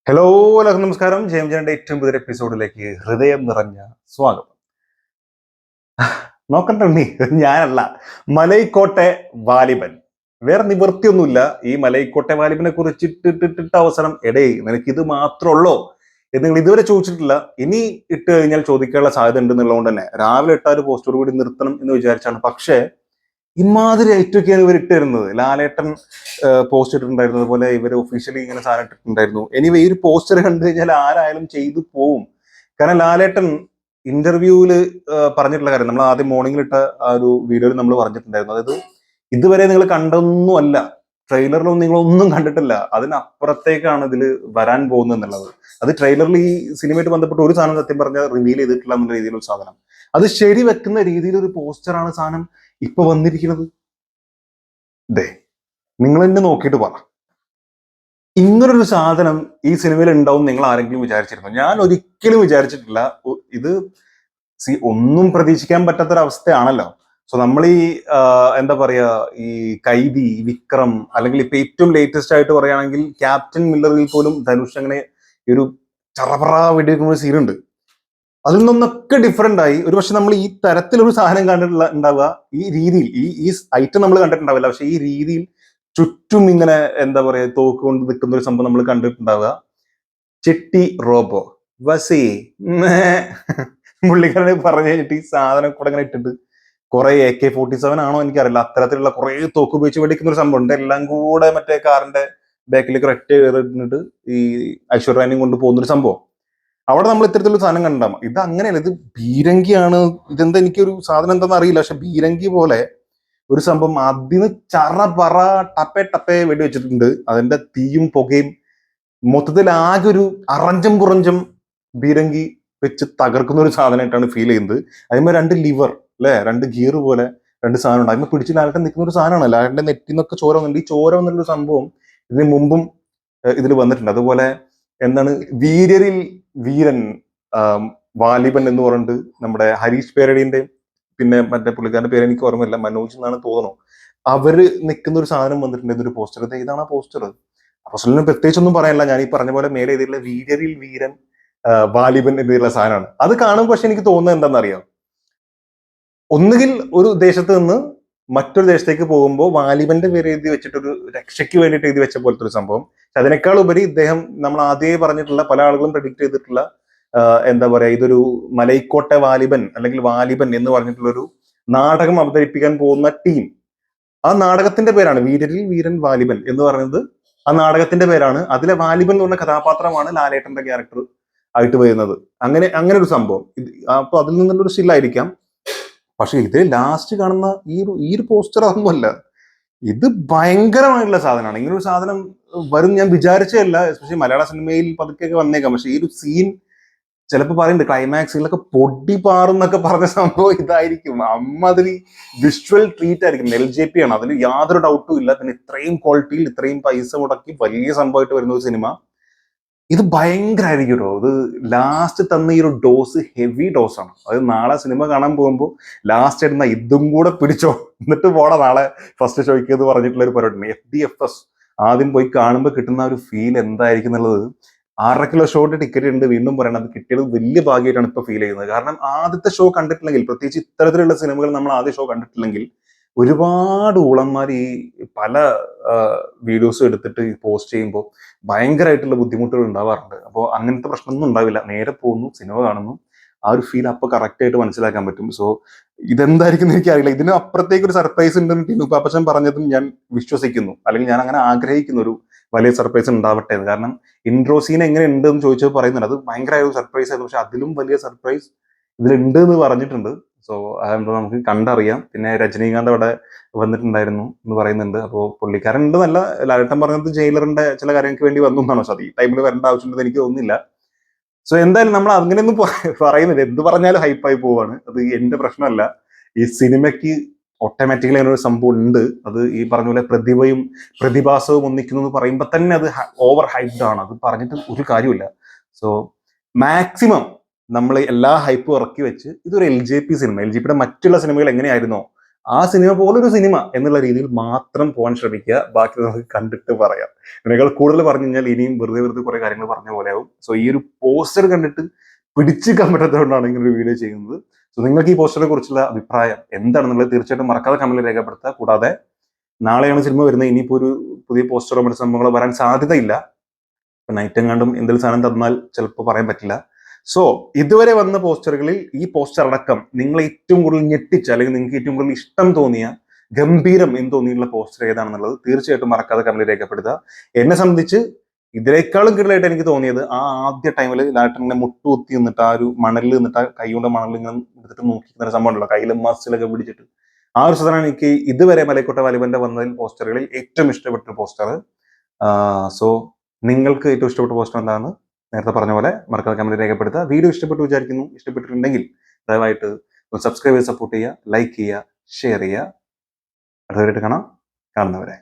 Hello, എല്ലാവർക്കും നമസ്കാരം. ജെയിംജാന്റെ ഏറ്റവും പുതിയ എപ്പിസോഡിലേക്ക് ഹൃദയം നിറഞ്ഞ സ്വാഗതം. നോക്കണ്ടേ, ഞാനല്ല, മലൈക്കോട്ടെ വാലിബൻ. വേറെ നിവൃത്തിയൊന്നുമില്ല. ഈ മലൈക്കോട്ടെ വാലിബനെ കുറിച്ചിട്ടിട്ടിട്ട അവസരം നിനക്ക് ഇത് മാത്രമുള്ളോ എന്ന് നിങ്ങൾ ഇതുവരെ ചോദിച്ചിട്ടില്ല. ഇനി ഇട്ട് കഴിഞ്ഞാൽ ചോദിക്കാനുള്ള സാധ്യത ഉണ്ടെന്നുള്ളതുകൊണ്ട് തന്നെ രാവിലെ ഇട്ട ഒരു പോസ്റ്റോട് കൂടി നിർത്തണം എന്ന് വിചാരിച്ചാണ്. പക്ഷേ ഇമാതിരി ഐറ്റൊക്കെയാണ് ഇവർ ഇട്ട് തരുന്നത്. ലാലേട്ടൻ പോസ്റ്റ് ഇട്ടിട്ടുണ്ടായിരുന്നു, അതുപോലെ ഇവർ ഒഫീഷ്യലി ഇങ്ങനെ സാധനം ഇട്ടിട്ടുണ്ടായിരുന്നു. എനിവേ, ഈ ഒരു പോസ്റ്റർ കണ്ടു കഴിഞ്ഞാൽ ആരായാലും ചെയ്തു പോവും. കാരണം ലാലേട്ടൻ ഇന്റർവ്യൂവിൽ പറഞ്ഞിട്ടുള്ള കാര്യം നമ്മൾ ആദ്യം മോർണിംഗിൽ ഇട്ട ആ ഒരു വീഡിയോയിൽ നമ്മൾ പറഞ്ഞിട്ടുണ്ടായിരുന്നു. അതായത് ഇതുവരെ നിങ്ങൾ കണ്ടൊന്നുമല്ല, ട്രെയിലറിലൊന്നും നിങ്ങളൊന്നും കണ്ടിട്ടില്ല, അതിനപ്പുറത്തേക്കാണ് ഇതിൽ വരാൻ പോകുന്നത് എന്നുള്ളത്. അത് ട്രെയിലറിൽ ഈ സിനിമയായിട്ട് ബന്ധപ്പെട്ട് ഒരു സാധനം സത്യം പറഞ്ഞാൽ റിവീൽ ചെയ്തിട്ടില്ല എന്നുള്ള രീതിയിലുള്ള സാധനം, അത് ശരിവെക്കുന്ന രീതിയിൽ ഒരു പോസ്റ്ററാണ് സാധനം ഇപ്പൊ വന്നിരിക്കുന്നത്. ദേ, നിങ്ങൾ എന്നെ നോക്കിയിട്ട് പറ, ഇങ്ങനൊരു സാധനം ഈ സിനിമയിൽ ഉണ്ടാവും നിങ്ങൾ ആരെങ്കിലും വിചാരിച്ചിരുന്നു? ഞാൻ ഒരിക്കലും വിചാരിച്ചിട്ടില്ല. ഇത് ഒന്നും പ്രതീക്ഷിക്കാൻ പറ്റാത്തൊരവസ്ഥയാണല്ലോ. സോ നമ്മൾ ഈ എന്താ പറയാ, ഈ കൈദി, വിക്രം, അല്ലെങ്കിൽ ഇപ്പൊ ഏറ്റവും ലേറ്റസ്റ്റ് ആയിട്ട് പറയുകയാണെങ്കിൽ ക്യാപ്റ്റൻ മില്ലറിൽ പോലും ധനുഷ് അങ്ങനെ ഒരു ചറപറ വെടിവെക്കുന്ന ഒരു സീനുണ്ട്. അതിൽ നിന്നൊക്കെ ഡിഫറെന്റ് ആയി. ഒരു പക്ഷെ നമ്മൾ ഈ തരത്തിലൊരു സാധനം കണ്ടിട്ടുള്ള ഉണ്ടാവുക, ഈ രീതിയിൽ ഈ ഐറ്റം നമ്മൾ കണ്ടിട്ടുണ്ടാവില്ല. പക്ഷെ ഈ രീതിയിൽ ചുറ്റും ഇങ്ങനെ എന്താ പറയാ തോക്ക് കൊണ്ട് നിൽക്കുന്ന ഒരു സംഭവം നമ്മൾ കണ്ടിട്ടുണ്ടാവുക. ചിട്ടി റോബോ വസി പുള്ളിക്കാരനെ പറഞ്ഞു കഴിഞ്ഞിട്ട് ഈ സാധനം കൂടെ ഇങ്ങനെ ഇട്ടിട്ട് കുറെ AK-47 ആണോ എനിക്കറിയില്ല, അത്തരത്തിലുള്ള കുറെ തോക്ക് ഉപയോഗിച്ച് വെടിക്കുന്ന ഒരു സംഭവം ഉണ്ട്. എല്ലാം കൂടെ മറ്റേ കാറിന്റെ ബാക്കിലേക്ക് ഒരൊറ്റ കയറിയിട്ട് ഈ ഐശ്വര്യാനെയും കൊണ്ട് പോകുന്നൊരു സംഭവം. അവിടെ നമ്മൾ ഇത്തരത്തിലുള്ള സാധനം കണ്ടാം. ഇത് അങ്ങനെയല്ല, ഇത് ബീരങ്കിയാണ്. ഇതെന്താ, എനിക്കൊരു സാധനം എന്താണെന്ന് അറിയില്ല. പക്ഷെ ബീരങ്കി പോലെ ഒരു സംഭവം അതിന് ചറപറ ടപ്പേ ടപ്പേ വെടി വെച്ചിട്ടുണ്ട്. അതിന്റെ തീയും പുകയും മൊത്തത്തിൽ ആകെ ഒരു അറഞ്ചം പുറഞ്ചം ബീരങ്കി വെച്ച് തകർക്കുന്ന ഒരു സാധനമായിട്ടാണ് ഫീൽ ചെയ്യുന്നത്. അതിന്മേൽ 2 ലിവർ അല്ലെ, 2 ഗിയർ പോലെ 2 സാധനം ഉണ്ട്. അതിന്മേൽ പിടിച്ച് ലാലേട്ടൻ നിൽക്കുന്ന ഒരു സാധനമാണ്. ലാലേട്ടന്റെ നെറ്റിന്നൊക്കെ ചോര വന്നിട്ടുണ്ട്. ഈ ചോര വന്നിട്ടുള്ള സംഭവം ഇതിന് മുമ്പും ഇതിൽ വന്നിട്ടുണ്ട്. അതുപോലെ എന്താണ്, വീര്യരിൽ വീരൻ വാലിബൻ എന്ന് പറഞ്ഞിട്ട് നമ്മുടെ ഹരീഷ് പേരടിന്റെ, പിന്നെ മറ്റേ പുള്ളിക്കാരന്റെ പേര് എനിക്ക് ഓർമ്മയില്ല, മനോജ് എന്നാണ് തോന്നുന്നു, അവര് നിൽക്കുന്ന ഒരു സാധനം വന്നിട്ടുണ്ട്. ഇതൊരു പോസ്റ്റർ. ഇതാണ് ആ പോസ്റ്റർ. പോസ്റ്ററിന് പ്രത്യേകിച്ചൊന്നും പറയാനില്ല. ഞാൻ ഈ പറഞ്ഞ പോലെ മേലെ ഇതിലുള്ള വീര്യരിൽ വീരൻ വാലിബൻ എന്നുള്ള സാധനമാണ്. അത് കാണുമ്പോൾ പക്ഷെ എനിക്ക് തോന്നുന്നത് എന്താണെന്നറിയാം, ഒന്നുകിൽ ഒരു ദേശത്ത് നിന്ന് മറ്റൊരു ദേശത്തേക്ക് പോകുമ്പോൾ വാലിബന്റെ പേര് എഴുതി വെച്ചിട്ടൊരു രക്ഷയ്ക്ക് വേണ്ടിയിട്ട് എഴുതി വെച്ച പോലത്തെ ഒരു സംഭവം. അതിനേക്കാൾ ഉപരി ഇദ്ദേഹം നമ്മൾ ആദ്യമേ പറഞ്ഞിട്ടുള്ള, പല ആളുകളും പ്രെഡിക്ട് ചെയ്തിട്ടുള്ള എന്താ പറയാ, ഇതൊരു മലൈക്കോട്ടെ വാലിബൻ അല്ലെങ്കിൽ വാലിബൻ എന്ന് പറഞ്ഞിട്ടുള്ളൊരു നാടകം അവതരിപ്പിക്കാൻ പോകുന്ന ടീം. ആ നാടകത്തിന്റെ പേരാണ് വീരരിൽ വീരൻ വാലിബൻ എന്ന് പറയുന്നത്. ആ നാടകത്തിന്റെ പേരാണ്. അതിലെ വാലിബൻ എന്ന് പറഞ്ഞ കഥാപാത്രമാണ് ലാലേട്ടന്റെ ക്യാരക്ടർ ആയിട്ട് വരുന്നത്. അങ്ങനെ ഒരു സംഭവം. അപ്പൊ അതിൽ നിന്നുള്ളൊരു സ്റ്റില്ലായിരിക്കാം. പക്ഷെ ഇത് ലാസ്റ്റ് കാണുന്ന ഈ ഒരു പോസ്റ്റർ അതൊന്നുമല്ല. ഇത് ഭയങ്കരമായിട്ടുള്ള സാധനമാണ്. ഇങ്ങനൊരു സാധനം വരും ഞാൻ വിചാരിച്ചതല്ല. എസ്പെഷ്യലി മലയാള സിനിമയിൽ പതുക്കെയൊക്കെ വന്നേക്കാം. പക്ഷെ ഈ ഒരു സീൻ ചിലപ്പോൾ പറയുന്നുണ്ട് ക്ലൈമാക്സിലൊക്കെ പൊടി പാറുന്നൊക്കെ പറഞ്ഞ സംഭവം ഇതായിരിക്കും. അമ്മാതിരി വിഷ്വൽ ട്രീറ്റ് ആയിരിക്കും. LJP ആണ്, അതിൽ യാതൊരു ഡൗട്ടും ഇല്ല. പിന്നെ ഇത്രയും ക്വാളിറ്റിയിൽ ഇത്രയും പൈസ മുടക്കി വലിയ സംഭവമായിട്ട് വരുന്ന ഒരു സിനിമ, ഇത് ഭയങ്കരമായിരിക്കും കേട്ടോ. ഇത് ലാസ്റ്റ് തന്ന ഈ ഒരു ഡോസ് ഹെവി ഡോസാണ്. അത് നാളെ സിനിമ കാണാൻ പോകുമ്പോൾ ലാസ്റ്റ് ഇടുന്ന ഇതും കൂടെ പിടിച്ചോ എന്നിട്ട് പോടാ നാളെ ഫസ്റ്റ് ഷോയ്ക്ക് എന്ന് പറഞ്ഞിട്ടുള്ള ഒരു പരിപാടി FDFS ആദ്യം പോയി കാണുമ്പോൾ കിട്ടുന്ന ഒരു ഫീൽ എന്തായിരിക്കും എന്നുള്ളത്. 6.5 കിലോ ഷോയുടെ ടിക്കറ്റ് ഉണ്ട്. വീണ്ടും പറയണം, അത് കിട്ടിയത് വലിയ ഭാഗ്യമായിട്ടാണ് ഇപ്പൊ ഫീൽ ചെയ്യുന്നത്. കാരണം ആദ്യത്തെ ഷോ കണ്ടിട്ടില്ലെങ്കിൽ, പ്രത്യേകിച്ച് ഇത്തരത്തിലുള്ള സിനിമകൾ നമ്മൾ ആദ്യ ഷോ കണ്ടിട്ടില്ലെങ്കിൽ, ഒരുപാട് ഊളന്മാർ ഈ പല വീഡിയോസും എടുത്തിട്ട് പോസ്റ്റ് ചെയ്യുമ്പോൾ ഭയങ്കരമായിട്ടുള്ള ബുദ്ധിമുട്ടുകൾ ഉണ്ടാവാറുണ്ട്. അപ്പോൾ അങ്ങനത്തെ പ്രശ്നമൊന്നും ഉണ്ടാവില്ല. നേരെ പോകുന്നു, സിനിമ കാണുന്നു, ആ ഒരു ഫീൽ അപ്പൊ കറക്റ്റ് ആയിട്ട് മനസ്സിലാക്കാൻ പറ്റും. സോ ഇതെന്തായിരിക്കും എനിക്കറിയില്ല. ഇതിന് അപ്പുറത്തേക്ക് ഒരു സർപ്രൈസ് ഉണ്ടെന്ന് ടിനു പാപ്പച്ചൻ പറഞ്ഞതും ഞാൻ വിശ്വസിക്കുന്നു, അല്ലെങ്കിൽ ഞാൻ അങ്ങനെ ആഗ്രഹിക്കുന്ന ഒരു വലിയ സർപ്രൈസ് ഉണ്ടാവട്ടെ എന്ന്. കാരണം ഇൻട്രോ സീൻ എങ്ങനെ ഉണ്ട് എന്ന് ചോദിച്ചത് പറയുന്നുണ്ട്, അത് ഭയങ്കരമായ ഒരു സർപ്രൈസ് ആയിരുന്നു. പക്ഷെ അതിലും വലിയ സർപ്രൈസ് ഇതിലുണ്ട് എന്ന് പറഞ്ഞിട്ടുണ്ട്. സോ അതെന്തോ നമുക്ക് കണ്ടറിയാം. പിന്നെ രജനീകാന്ത് അവിടെ വന്നിട്ടുണ്ടായിരുന്നു എന്ന് പറയുന്നുണ്ട്. അപ്പോൾ പുള്ളിക്കാരൻ ഉണ്ടെന്നല്ല, ലാലേട്ടൻ പറഞ്ഞത് ജയിലറിന്റെ ചില കാര്യങ്ങൾക്ക് വേണ്ടി വന്നു എന്നാണ്. പക്ഷെ അത് ഈ ടൈമിൽ വരേണ്ട ആവശ്യമുണ്ടെന്ന് എനിക്ക് തോന്നുന്നില്ല. സോ എന്തായാലും നമ്മൾ അങ്ങനെയൊന്നും പറയുന്നില്ല. എന്ത് പറഞ്ഞാലും ഹൈപ്പായി പോവാണ്. അത് എന്റെ പ്രശ്നമല്ല. ഈ സിനിമയ്ക്ക് ഓട്ടോമാറ്റിക്കലി അങ്ങനെ ഒരു സംഭവം ഉണ്ട്. അത് ഈ പറഞ്ഞ പോലെ പ്രതിഭയും പ്രതിഭാസവും ഒന്നിക്കുന്നു എന്ന് പറയുമ്പോൾ തന്നെ അത് ഓവർ ഹൈപ്ഡ് ആണ്. അത് പറഞ്ഞിട്ട് ഒരു കാര്യമില്ല. സോ മാക്സിമം നമ്മൾ എല്ലാ ഹൈപ്പും ഇറക്കി വെച്ച്, ഇതൊരു LJP സിനിമ, LJPയുടെ മറ്റുള്ള സിനിമകൾ എങ്ങനെയായിരുന്നോ ആ സിനിമ പോലൊരു സിനിമ എന്നുള്ള രീതിയിൽ മാത്രം പോകാൻ ശ്രമിക്കുക. ബാക്കി നമുക്ക് കണ്ടിട്ട് പറയാം. ഇതിനേക്കാൾ കൂടുതൽ പറഞ്ഞു കഴിഞ്ഞാൽ ഇനിയും വെറുതെ കുറെ കാര്യങ്ങൾ പറഞ്ഞ പോലെയാവും. സോ ഈ ഒരു പോസ്റ്റർ കണ്ടിട്ട് പിടിച്ചിരിക്കാൻ പറ്റാത്തതുകൊണ്ടാണ് ഇങ്ങനെ ഒരു വീഡിയോ ചെയ്യുന്നത്. സോ നിങ്ങൾക്ക് ഈ പോസ്റ്ററിനെ കുറിച്ചുള്ള അഭിപ്രായം എന്താണെന്നുള്ളത് തീർച്ചയായിട്ടും മറക്കാതെ കമന്റിൽ രേഖപ്പെടുത്തുക. കൂടാതെ നാളെയാണ് സിനിമ വരുന്നത്. ഇനിയിപ്പോൾ ഒരു പുതിയ പോസ്റ്ററോ മറ്റു സംഭവങ്ങളോ വരാൻ സാധ്യതയില്ല. ഇപ്പൊ നൈറ്റ് എങ്ങാണ്ടും എന്തെങ്കിലും സാധനം തന്നാൽ ചിലപ്പോൾ പറയാൻ പറ്റില്ല. സോ ഇതുവരെ വന്ന പോസ്റ്ററുകളിൽ ഈ പോസ്റ്റർ അടക്കം നിങ്ങളെ ഏറ്റവും കൂടുതൽ ഞെട്ടിച്ച അല്ലെങ്കിൽ നിങ്ങൾക്ക് ഏറ്റവും കൂടുതൽ ഇഷ്ടം തോന്നിയ ഗംഭീരം എന്ന് തോന്നിയിട്ടുള്ള പോസ്റ്റർ ഏതാണെന്നുള്ളത് തീർച്ചയായിട്ടും മറക്കാതെ കമന്റിൽ രേഖപ്പെടുത്തുക. എന്നെ സംബന്ധിച്ച് ഇതിനേക്കാളും കിടലായിട്ട് എനിക്ക് തോന്നിയത് ആ ആദ്യ ടൈമിൽ ലാട്ടനെ മുട്ടുകുത്തി നിന്നിട്ട് ആ ഒരു മണലിൽ നിന്നിട്ട് കൈകൊണ്ട് മണലിൽ ഇങ്ങനെ എടുത്തിട്ട് നോക്കിക്കുന്ന സംഭവം ഉണ്ടല്ലോ, കയ്യിലെ മസിലൊക്കെ പിടിച്ചിട്ട് ആ ഒരു സാധനമാണ് എനിക്ക് ഇതുവരെ മലൈക്കോട്ട വാലിബന്റെ വന്നതിൽ പോസ്റ്ററുകളിൽ ഏറ്റവും ഇഷ്ടപ്പെട്ട പോസ്റ്റർ. സോ നിങ്ങൾക്ക് ഏറ്റവും ഇഷ്ടപ്പെട്ട പോസ്റ്റർ എന്താണെന്ന് നേരത്തെ പറഞ്ഞ പോലെ മറക്കാതെ കമന്റ് രേഖപ്പെടുത്തുക. വീഡിയോ ഇഷ്ടപ്പെട്ടു വിചാരിക്കുന്നു. ഇഷ്ടപ്പെട്ടിട്ടുണ്ടെങ്കിൽ ദയവായിട്ട് സബ്സ്ക്രൈബ് ചെയ്ത് സപ്പോർട്ട് ചെയ്യുക, ലൈക്ക് ചെയ്യുക, ഷെയർ ചെയ്യുക. അടുത്തവരായിട്ട് കാണാം. കാണുന്നവരെ